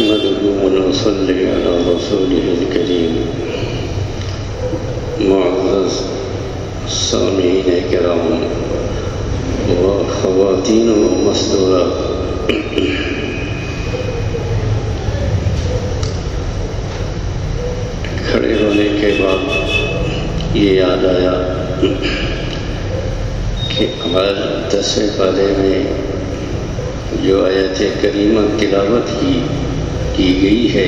نحمده ونصلي على رسوله الكريم معزز سامعین کرام و خواتین و مستورات، کھڑے ہونے کے بعد یہ یاد آیا کہ ہمارے 10ویں پارے میں جو آیت کریمہ تلاوت کی گئی ہے،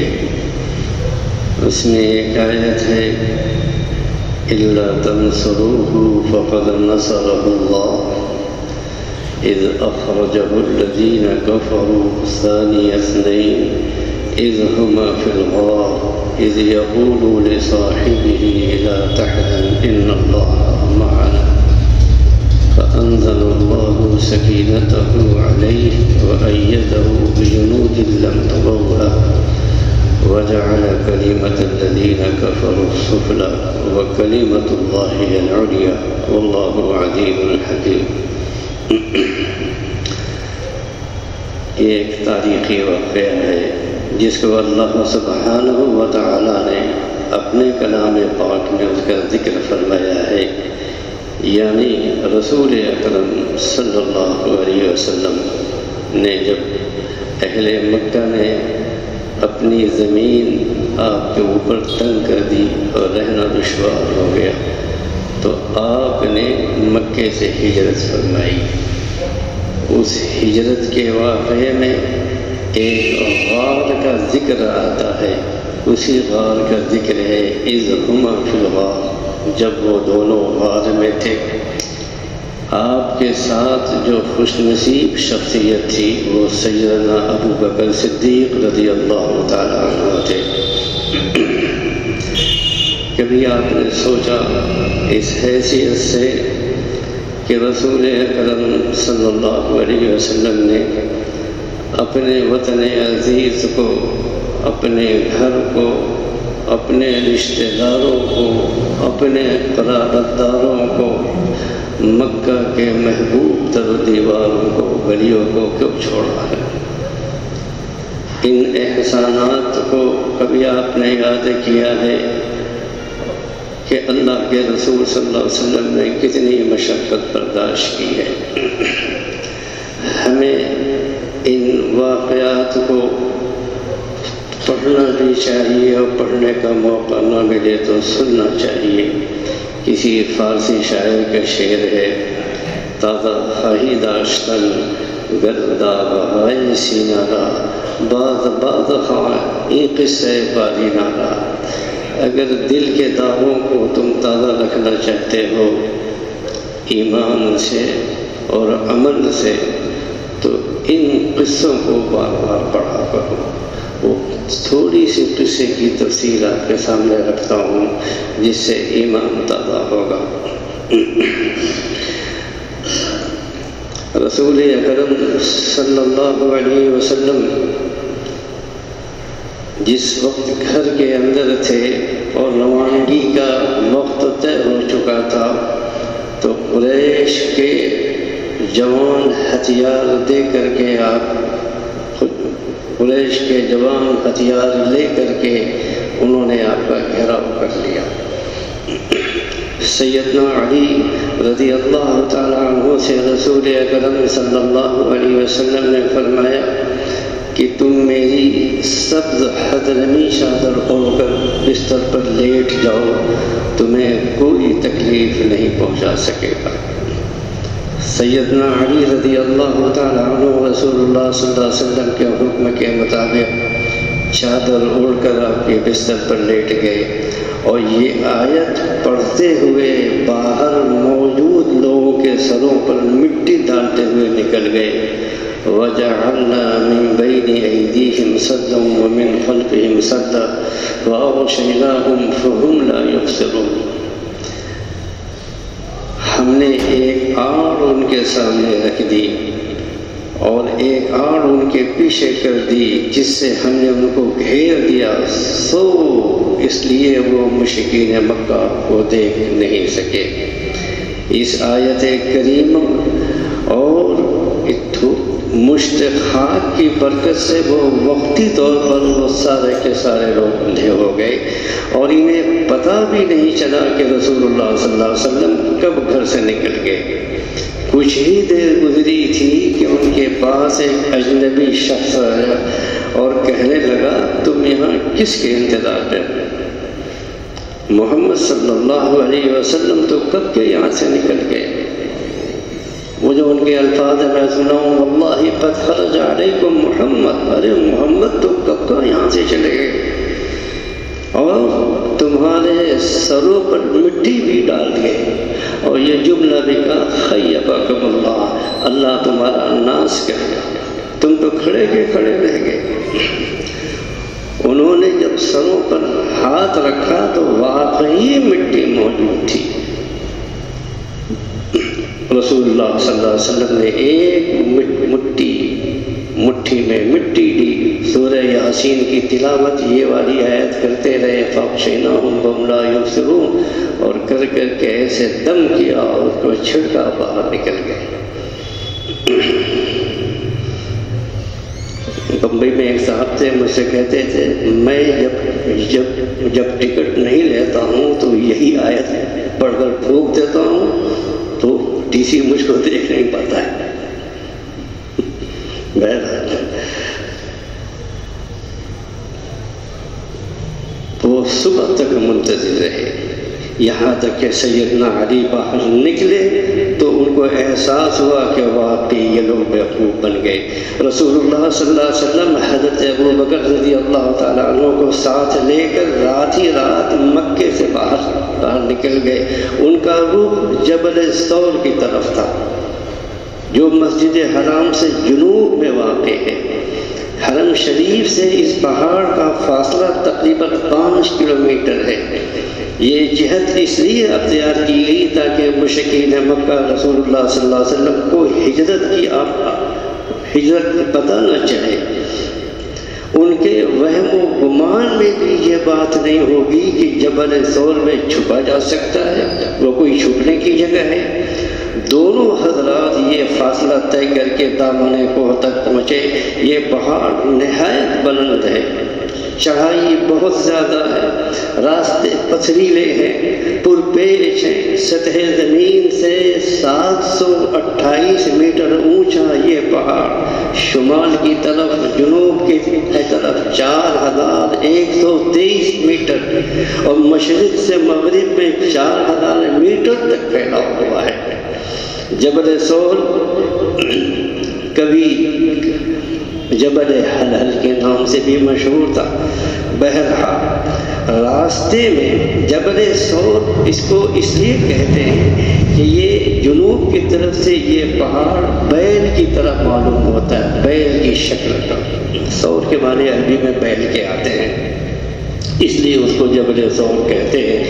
اس میں ایک آیت ہے إِلَّا تَنْصُرُوهُ فَقَدْ نَصَرَهُ اللَّهُ إِذْ أَخْرَجَهُ الَّذِينَ كَفَرُوا ثَانِيَ اثْنَيْنِ إِذْ هُمَا فِي الْغَارِ إِذْ يَقُولُ لِصَاحِبِهِ لَا تَحْزَنْ إِنَّ اللَّهَ مَعَنَا فأنزل الله سكينته عليه وأيده بجنود لم تروها وجعل كلمة الذين كفروا السفلى وكلمة الله هي العليا والله عزيز حكيم۔ یہ ایک تاریخی واقعہ ہے جس کو اللہ سبحانہ و تعالی نے اپنے کلام پاک میں اس کا ذکر فرمایا ہے، یعنی رسول اکرم صلی اللہ علیہ وسلم نے جب اہل مکہ نے اپنی زمین آپ کے اوپر تنگ کر دی اور رہنا دشوار ہو گیا تو آپ نے مکے سے ہجرت فرمائی۔ اس ہجرت کے واقعے میں ایک غار کا ذکر آتا ہے، اسی غار کا ذکر ہے اذ ہما فی الغار، جب وہ دونوں غار میں تھے۔ آپ کے ساتھ جو خوش نصیب شخصیت تھی وہ سیدنا ابو بکر صدیق رضی اللہ تعالیٰ عنہ تھے۔ کبھی آپ نے سوچا اس حیثیت سے کہ رسول اکرم صلی اللہ علیہ وسلم نے اپنے وطن عزیز کو، اپنے گھر کو، اپنے رشتہ داروں کو، اپنے قرابت داروں کو، مکہ کے محبوب تر دیواروں کو، گلیوں کو کیوں چھوڑا ہے؟ ان احسانات کو کبھی آپ نے یاد کیا ہے کہ اللہ کے رسول صلی اللہ علیہ وسلم نے کتنی مشقت برداشت کی ہے؟ ہمیں ان واقعات کو پڑھنا بھی چاہیے اور پڑھنے کا موقع نہ ملے تو سننا چاہیے۔ کسی فارسی شاعر کا شعر ہے، تازہ خواہی داشتن گردا بہائے سینہ را باز خواہ این قصہ باری نارا۔ اگر دل کے داغوں کو تم تازہ رکھنا چاہتے ہو ایمان سے اور عمل سے تو ان قصوں کو بار بار پڑھا کرو۔ وہ تھوڑی سی قصے کی تفصیل آپ کے سامنے رکھتا ہوں جس سے ایمان تازہ ہوگا۔ رسول اکرم صلی اللہ علیہ وسلم جس وقت گھر کے اندر تھے اور روانگی کا وقت طے ہو چکا تھا تو قریش کے جوان ہتھیار دے کر کے قریش کے جوان ہتھیار لے کر کے انہوں نے آپ کا گھیراؤ کر لیا۔ سیدنا علی رضی اللہ تعالیٰ عنہ سے رسول اکرم صلی اللہ علیہ وسلم نے فرمایا کہ تم میری سبز حضرمی چادر اوڑھ کر بستر پر لیٹ جاؤ، تمہیں کوئی تکلیف نہیں پہنچا سکے گا۔ سیدنا علی رضی اللہ تعالیٰ عنہ رسول اللہ صلی اللہ علیہ وسلم کے حکم کے مطابق چادر اوڑھ کر آپ کے بستر پر لیٹ گئے اور یہ آیت پڑھتے ہوئے باہر موجود لوگوں کے سروں پر مٹی ڈالتے ہوئے نکل گئے۔ وَجَعَلْنَا مِن بَيْنِ أَيْدِيهِمْ سَدًّا وَمِنْ خَلْفِهِمْ سَدًّا وَأَغْشَيْنَاهُمْ فَهُمْ لَا يُبْصِرُونَ۔ ہم نے ایک آڑ ان کے سامنے رکھ دی اور ایک آڑ ان کے پیچھے کر دی جس سے ہم نے ان کو گھیر دیا، سو اس لیے وہ مشرکین مکہ کو دیکھ نہیں سکے۔ اس آیت کریمہ اور مشت خاک کی برکت سے وہ وقتی طور پر وہ سارے کے سارے لوگ اندھے ہو گئے اور انہیں پتہ بھی نہیں چلا کہ رسول اللہ صلی اللہ علیہ وسلم کب گھر سے نکل گئے۔ کچھ ہی دیر گزری تھی کہ ان کے پاس ایک اجنبی شخص آیا اور کہنے لگا تم یہاں کس کے انتظار میں؟ محمد صلی اللہ علیہ وسلم تو کب کے یہاں سے نکل گئے۔ وہ جو ان کے الفاظ میں سناؤں واللہ قد خرج علیکم محمد، ارے محمد تو کب کا یہاں سے چلے گئے اور تمہارے سروں پر مٹی بھی ڈال گئے، اور یہ جملہ بھی کہا خیبکم اللہ، اللہ تمہارا ناس کرے، تم تو کھڑے کے کھڑے رہ گئے۔ انہوں نے جب سروں پر ہاتھ رکھا تو واقعی مٹی موجود تھی۔ رسول اللہ صلی اللہ علیہ وسلم نے ایک مٹھی میں مٹی لی، سورہ یاسین کی تلاوت یہ والی آیت کرتے رہے فَأَغْشَيْنَاهُمْ فَهُمْ لَا يُبْصِرُونَ، اور کر کے ایسے دم کیا اور اس کو چھڑکا باہر نکل گئے۔ بمبئی میں ایک صاحب تھے، مجھ سے کہتے تھے میں جب ٹکٹ نہیں لیتا ہوں تو یہی آیت پڑھ کر پھونک دیتا ہوں تو ٹی سی مجھ کو دیکھ نہیں پاتا ہے۔ وہ صبح تک منتظر رہے، یہاں تک کہ سیدنا علی باہر نکلے تو ان کو احساس ہوا کہ واقعی یہ لوگ بیوقوف بن گئے۔ رسول اللہ صلی اللہ علیہ وسلم حضرت ابوبکر رضی اللہ تعالیٰ عنہ کو ساتھ لے کر رات ہی رات مکے سے باہر نکل گئے۔ ان کا رخ جبل ثور کی طرف تھا جو مسجد حرام سے جنوب میں واقع ہے۔ حرم شریف سے اس پہاڑ کا فاصلہ تقریباً 5 کلومیٹر ہے۔ یہ جہت اس لیے اختیار کی گئی تاکہ مشرکین مکہ رسول اللہ صلی اللہ علیہ وسلم کو ہجرت پتہ نہ چلے۔ ان کے وہم و گمان میں بھی یہ بات نہیں ہوگی کہ جبل ثور میں چھپا جا سکتا ہے، وہ کوئی چھپنے کی جگہ ہے۔ دونوں حضرات یہ فاصلہ طے کر کے دامن کوہ تک پہنچے۔ یہ پہاڑ نہایت بلند ہے، چڑھائی بہت زیادہ ہے، راستے پتھریلے ہیں، پرپیچ ہیں۔ سطح زمین سے 728 میٹر اونچا یہ پہاڑ، شمال کی طرف جنوب کی طرف 4123 میٹر اور مشرق سے مغرب میں 4000 میٹر تک پھیلا ہوا ہے۔ جبل ثور کبھی جبل حلحل کے نام سے بھی مشہور تھا۔ بہرحال راستے میں جبل ثور اس کو اس لیے کہتے ہیں کہ یہ جنوب کی طرف سے یہ پہاڑ بیل کی طرح معلوم ہوتا ہے، بیل کی شکل کا۔ ثور کے معنی عربی میں بیل کے آتے ہیں، اس لیے اس کو جبل ثور کہتے ہیں۔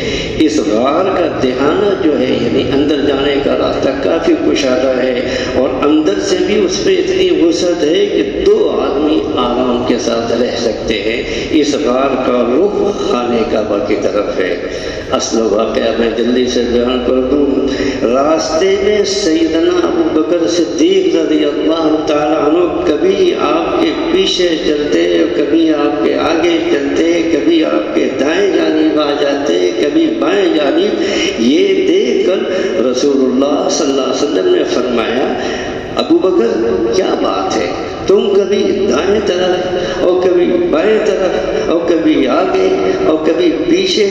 اس غار کا دہانہ جو ہے یعنی اندر جانے کا راستہ کافی کشادہ ہے اور اندر سے بھی اس پہ اتنی وسعت ہے کہ 2 آدمی آرام کے ساتھ رہ سکتے ہیں۔ اس غار کا رخ خانہ کعبہ کی طرف ہے۔ اصل واقعہ میں جلدی سے بیان کر دوں۔ راستے میں سیدنا ابوبکر صدیق رضی اللہ تعالیٰ عنہ کبھی آپ کے پیچھے چلتے، کبھی آپ کے آگے چلتے، کبھی آپ کے دائیں جانب آ جاتے، کبھی بائیں جانب۔ یہ دیکھ کر رسول اللہ صلی اللہ علیہ وسلم نے فرمایا ابوبکر کیا بات ہے، تم کبھی دائیں طرف اور کبھی بائیں طرف اور کبھی آگے اور کبھی پیچھے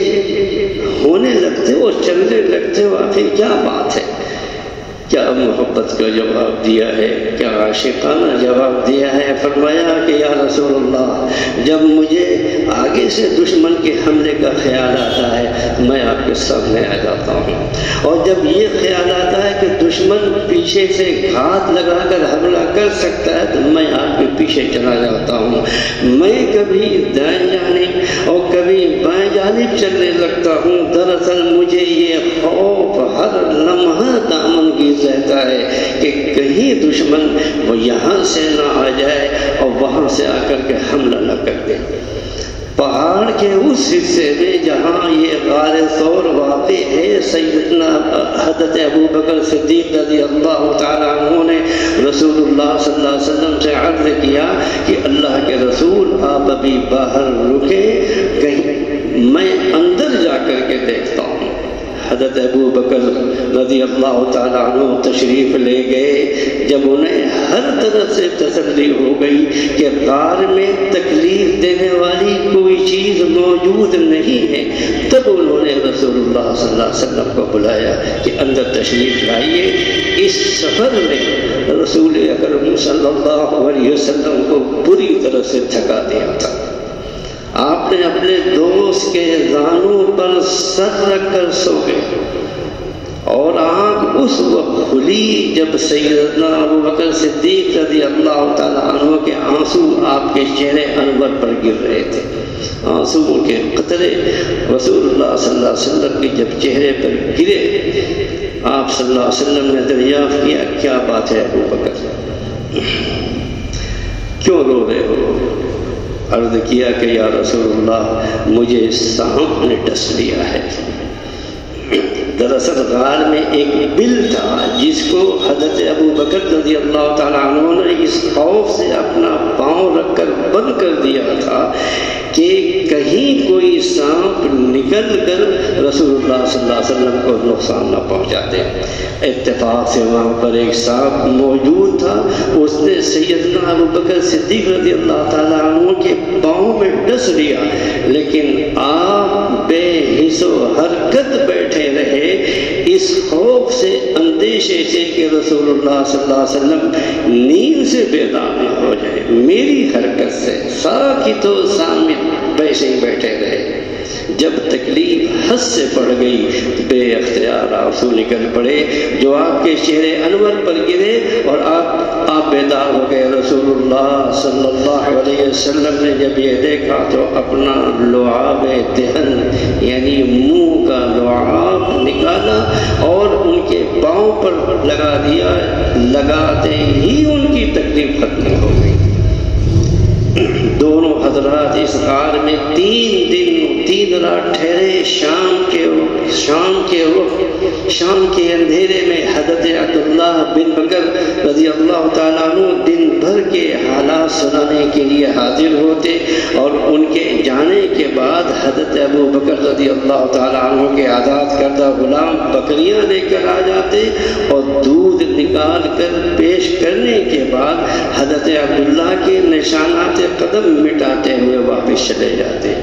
ہونے لگتے ہو اور چلنے لگتے ہو، آخر کیا بات ہے؟ کیا محبت کا جواب دیا ہے، کیا عاشقانہ جواب دیا ہے۔ فرمایا کہ یا رسول اللہ جب مجھے آگے سے دشمن کے حملے کا خیال آتا ہے میں آپ کے سامنے آ جاتا ہوں، اور جب یہ خیال آتا ہے کہ دشمن پیچھے سے گھات لگا کر حملہ کر سکتا ہے تو میں آپ کے پیچھے چلا جاتا ہوں۔ میں کبھی دائیں جانب اور کبھی بائیں جانب چلنے لگتا ہوں۔ دراصل مجھے یہ خوف ہر لمحہ دامن گیر رہتا ہے کہ کہیں دشمن وہ یہاں سے نہ آ جائے اور وہاں سے آ کر کے حملہ نہ کر دے۔ پہاڑ کے اس حصے میں جہاں یہ غار ثور واقع ہے، سیدنا حضرت ابو بکر صدیق رضی اللہ تعالیٰ عنہ نے رسول اللہ صلی اللہ علیہ وسلم سے عرض کیا کہ اللہ کے رسول آپ ابھی باہر رکیں، کہیں میں اندر جا کر کے دیکھتا ہوں۔ حضرت ابو بکر رضی اللہ تعالیٰ عنہ تشریف لے گئے۔ جب انہیں ہر طرح سے تسلی ہو گئی کہ غار میں تکلیف دینے والی کوئی چیز موجود نہیں ہے، تب انہوں نے رسول اللہ صلی اللہ علیہ وسلم کو بلایا کہ اندر تشریف لائیے۔ اس سفر میں رسول اکرم صلی اللہ علیہ وسلم کو بری طرح سے تھکا دیا تھا۔ آپ نے اپنے دوست کے زانوں پر سر رکھ کر سو گئے اور آنکھ اس وقت کھلی جب سیدنا ابو بکر صدیق رضی اللہ تعالیٰ عنہ کے آنسو آپ کے چہرے انور پر گر رہے تھے۔ آنسو کے قطرے رسول اللہ صلی اللہ علیہ وسلم کے جب چہرے پر گرے، آپ صلی اللہ علیہ وسلم نے دریافت کیا کیا بات ہے ابو بکر، کیوں رو رہے ہو؟ عرض کیا کہ یا رسول اللہ مجھے سانپ نے ڈس لیا ہے۔ دراصل غار میں ایک بل تھا جس کو حضرت ابو بکر رضی اللہ تعالیٰ عنہ نے اس خوف سے اپنا پاؤں رکھ کر بند کر دیا تھا کہ کہیں کوئی سانپ نکل کر رسول اللہ صلی اللہ علیہ وسلم کو نقصان نہ پہنچا دے۔ اتفاق سے وہاں پر ایک سانپ موجود تھا، اس نے سیدنا ابو بکر صدیق رضی اللہ تعالیٰ عنہ کے پاؤں میں ڈس لیا، لیکن آپ بے حس و حرکت بیٹھے رہے اس خوف سے، اندیشے سے کہ رسول اللہ صلی اللہ علیہ وسلم نیند سے بیدار نہ ہو جائے میری حرکت سے۔ ساکت و صامت ویسے ہی بیٹھے رہے۔ جب تکلیف حد سے پڑ گئی بے اختیار آنسو نکل پڑے جو آپ کے چہرے انور پر گرے اور آپ بیدار ہو گئے۔ رسول اللہ صلی اللہ علیہ وسلم نے جب یہ دیکھا تو اپنا لعاب دہن یعنی منہ کا لعاب نکالا اور ان کے پاؤں پر لگا دیا، لگاتے ہی ان کی تکلیف ختم ہو گئی۔ دونوں حضرات اس غار میں 3 دن 3 رات ٹھہرے۔ شام کے اندھیرے میں حضرت عبداللہ بن بکر رضی اللہ تعالیٰ عنہ دن بھر کے حالات سنانے کے لیے حاضر ہوتے اور ان کے جانے کے بعد حضرت ابو بکر رضی اللہ تعالیٰ عنہ کے آزاد کردہ غلام بکریاں لے کر آ جاتے اور دودھ نکال کر پیش کرنے کے بعد حضرت عبداللہ کے نشانات قدم مٹاتے ہوئے واپس چلے جاتے۔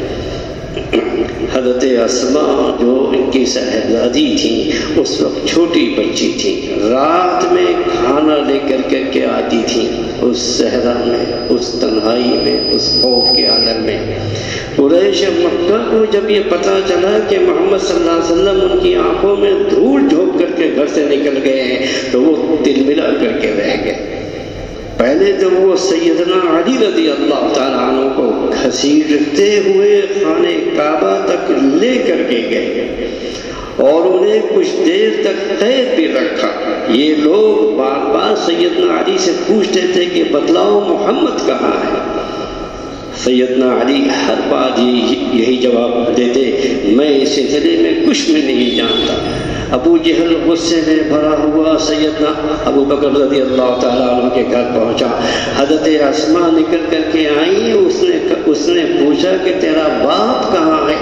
حضرت اسماء جو ان کی صاحبزادی تھیں اس وقت چھوٹی بچی تھیں، رات میں کھانا لے کر کے آتی تھیں اس صحرا میں، اس تنہائی میں، اس خوف کے عالم میں۔ قریش مکہ کو جب یہ پتہ چلا کہ محمد صلی اللہ علیہ وسلم ان کی آنکھوں میں دھول جھونک کر کے گھر سے نکل گئے ہیں تو وہ دل ملا کر کے رہ گئے۔ پہلے تو وہ سیدنا علی رضی اللہ تعالیٰ عنہ کو گھسیٹتے ہوئے خانہ کعبہ تک لے کر کے گئے اور انہیں کچھ دیر تک قید بھی رکھا۔ یہ لوگ بار بار سیدنا علی سے پوچھتے تھے کہ بتلاؤ محمد کہاں ہے؟ سیدنا علی ہر بار یہی جواب دیتے، میں اس سلسلے میں کچھ بھی نہیں جانتا۔ ابو جہل غصے میں بھرا ہوا سیدنا ابو بکر رضی اللہ تعالیٰ عنہ کے گھر پہنچا۔ حضرت اسماء نکل کر کے آئی، اس نے پوچھا کہ تیرا باپ کہاں ہے؟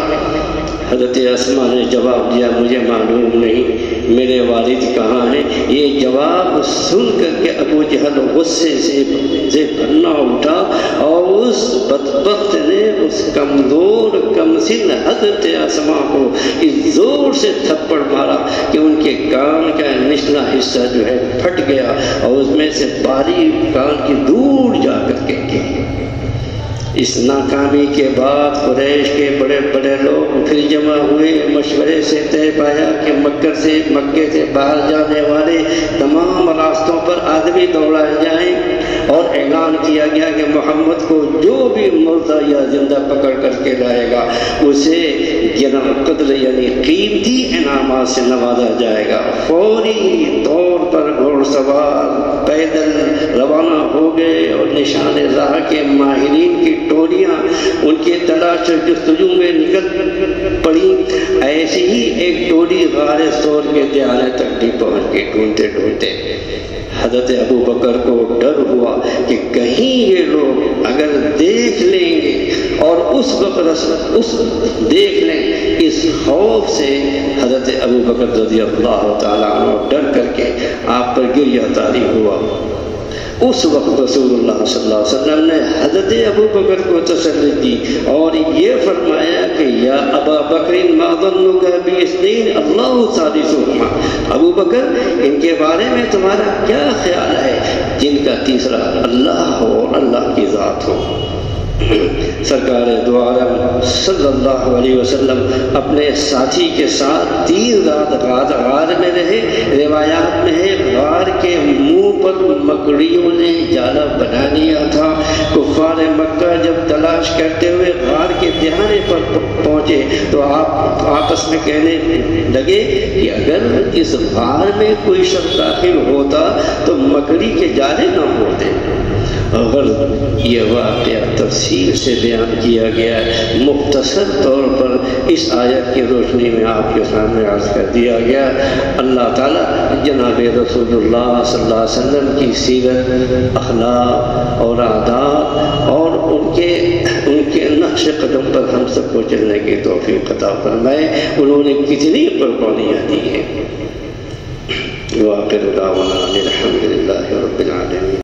حضرت اسماء نے جواب دیا مجھے معلوم نہیں میرے والد کہاں ہیں۔ یہ جواب سن کر کے ابو جہل غصے سے بھرنا اٹھا اور اس بدبخت نے اس کمزور کمسن حضرت اسماء کو اس زور سے تھپڑ مارا کہ ان کے کان کا نچلا حصہ جو ہے پھٹ گیا اور اس میں سے باریک کان کی دور جا کر کے گئی۔ اس ناکامی کے بعد قریش کے بڑے بڑے لوگ پھر جمع ہوئے، مشورے سے طے پایا کہ مکے سے باہر جانے والے تمام راستوں پر آدمی دوڑائے جائیں اور اعلان کیا گیا کہ محمد کو جو بھی مردہ یا زندہ پکڑ کر کے لائے گا اسے قدر یعنی قیمتی انعامات سے نوازا جائے گا۔ فوری طور پر گھوڑ سوار پیدل روانہ ہو گئے اور نشان راہ کے ماہرین کی ٹولیاں ان کی تلاش سے جستجو میں نکل پڑی، ایسی ہی ایک ٹولی غار ثور کے دیانے تک بھی پہنچ گئی ڈھونڈتے ڈھونڈتے۔ حضرت ابو بکر کو ڈر ہوا کہ کہیں یہ لوگ اگر دیکھ لیں گے اور اس دیکھ لیں، اس خوف سے حضرت ابو بکر رضی اللہ تعالیٰ عنہ ڈر کر کے آپ پر گریہ طاری ہوا۔ اس وقت رسول اللہ صلی اللہ علیہ وسلم نے حضرت ابو بکر کو تسلی دی اور یہ فرمایا کہ یا ابا بکر ما ظنک باثنین اللہ ثالثہما، ابو بکر ان کے بارے میں تمہارا کیا خیال ہے جن کا تیسرا اللہ ہو اور اللہ کی ذات ہو۔ سرکار دو عالم صلی اللہ علیہ وسلم اپنے ساتھی کے ساتھ 3 رات غار میں رہے۔ روایات میں ہے غار کے منہ پر مکڑیوں نے جالا بنا لیا تھا۔ کفار مکہ جب تلاش کرتے ہوئے غار کے دہانے پر پہنچے تو آپ آپس میں کہنے لگے کہ اگر اس غار میں کوئی شخص داخل ہوتا تو مکڑی کے جالے نہ ہوتے۔ اگر یہ واقعہ تفصیل سے بیان کیا گیا ہے، مختصر طور پر اس آیت کی روشنی میں آپ کے سامنے عرض کر دیا گیا۔ اللہ تعالیٰ جناب رسول اللہ صلی اللہ علیہ وسلم کی سیرت، اخلاق اور عادات اور ان کے نقش قدم پر ہم سب کو چلنے کی توفیق عطا فرمائے۔ انہوں نے کتنی قربانیاں دی ہیں۔ وآخر دعوانا الحمد للہ رب العالمین۔